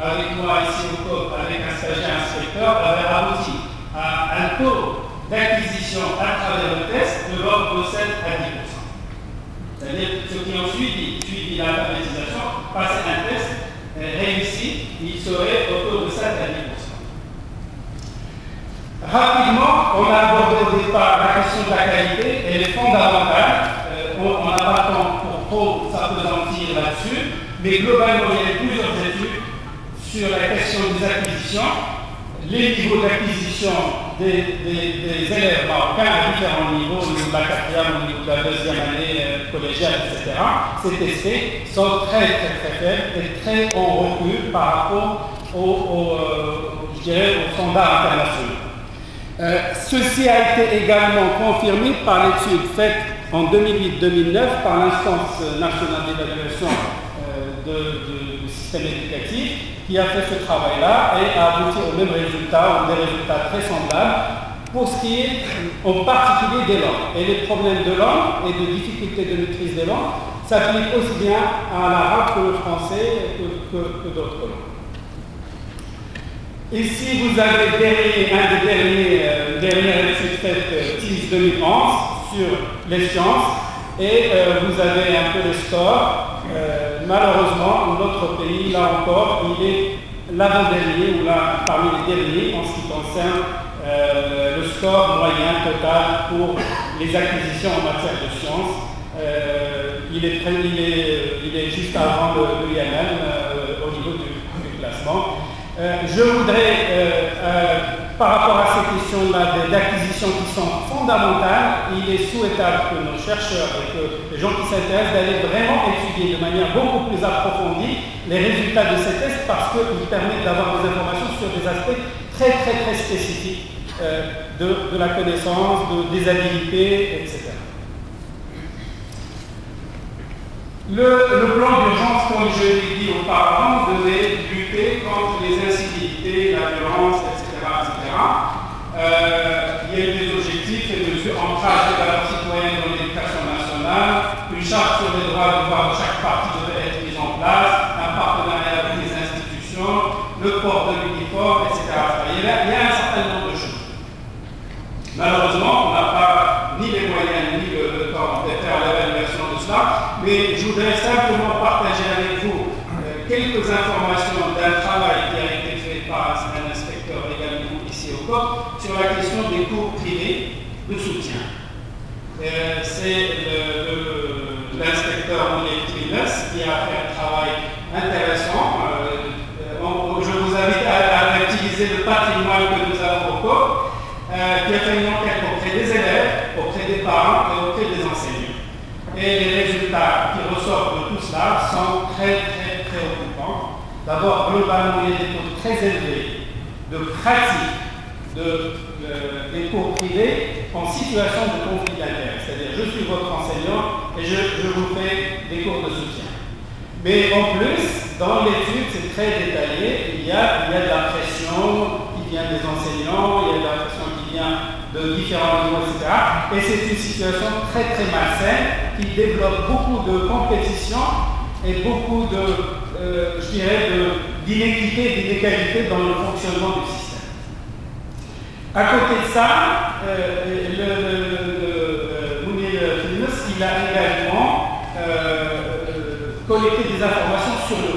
avec moi ici au COP, avec un stagiaire inspecteur, avait abouti à un taux d'acquisition à travers le test de l'ordre de 7 à 10%. C'est-à-dire ceux qui ont suivi l'alphabétisation, passer un test réussi, il serait autour de 7 à 10%. Rapidement, on a abordé au départ la question de la qualité, elle est fondamentale. On n'a pas le temps pour trop s'appesantir là-dessus, mais globalement, il y a plusieurs études sur la question des acquisitions, les niveaux d'acquisition des élèves marocains à différents niveaux, au niveau de la quatrième, au niveau de la deuxième année collégiale, etc. Ces testés sont très faibles et très en recul par rapport aux standards internationaux. Ceci a été également confirmé par l'étude faite en 2008-2009 par l'instance nationale d'évaluation du système éducatif qui a fait ce travail-là et a abouti au même résultat, ou des résultats très semblables, pour ce qui est en particulier des langues. Et les problèmes de langue et de difficultés de maîtrise des langues s'appliquent aussi bien à l'arabe que le français que d'autres langues. Ici, vous avez un des dernières études faites, TIS 2011, sur les sciences, et vous avez un peu les scores. Malheureusement, notre pays, là encore, il est l'avant-dernier, ou là, parmi les derniers, en ce qui concerne le score moyen total pour les acquisitions en matière de sciences. Il est juste avant le IMM au niveau du classement. Je voudrais, par rapport à ces questions-là d'acquisition qui sont fondamentales, il est souhaitable que nos chercheurs et que les gens qui s'intéressent d'aller vraiment étudier de manière beaucoup plus approfondie les résultats de ces tests parce qu'ils permettent d'avoir des informations sur des aspects très spécifiques de la connaissance, des habilités, etc. Le plan d'urgence, comme je l'ai dit auparavant, devait lutter contre les incivilités, la violence, etc. Il y a eu des objectifs et mesures, ancrage des valeurs citoyennes dans l'éducation nationale, une charte sur les droits et devoirs de chaque partie devait être mise en place, un partenariat avec les institutions, le port de l'uniforme, etc. Il y a un certain nombre de choses. Malheureusement, on n'a pas ni les moyens ni le temps de faire l'évaluation de cela, mais je voudrais simplement partager avec vous quelques informations d'un travail qui a été fait par un inspecteur également ici au COP sur la question des cours privés de soutien. C'est l'inspecteur Moulay Trines qui a fait un travail intéressant. Je vous invite à utiliser le patrimoine que nous avons au COP, qui a fait une enquête auprès des élèves, auprès des parents et auprès des enseignants. Et les résultats qui ressortent de tout cela sont très préoccupants. D'abord, globalement, il y a des taux très élevés de pratique des cours privés en situation de conflit d'intérêts. C'est-à-dire, je suis votre enseignant et je vous fais des cours de soutien. Mais en plus, dans l'étude, c'est très détaillé, il y a de la pression qui vient des enseignants, il y a de la pression qui vient de différents niveaux, etc. Et c'est une situation très malsaine qui développe beaucoup de compétition et beaucoup d'inéquité, d'inégalité dans le fonctionnement du système. À côté de ça, Mounir Finus, il a également collecté des informations sur le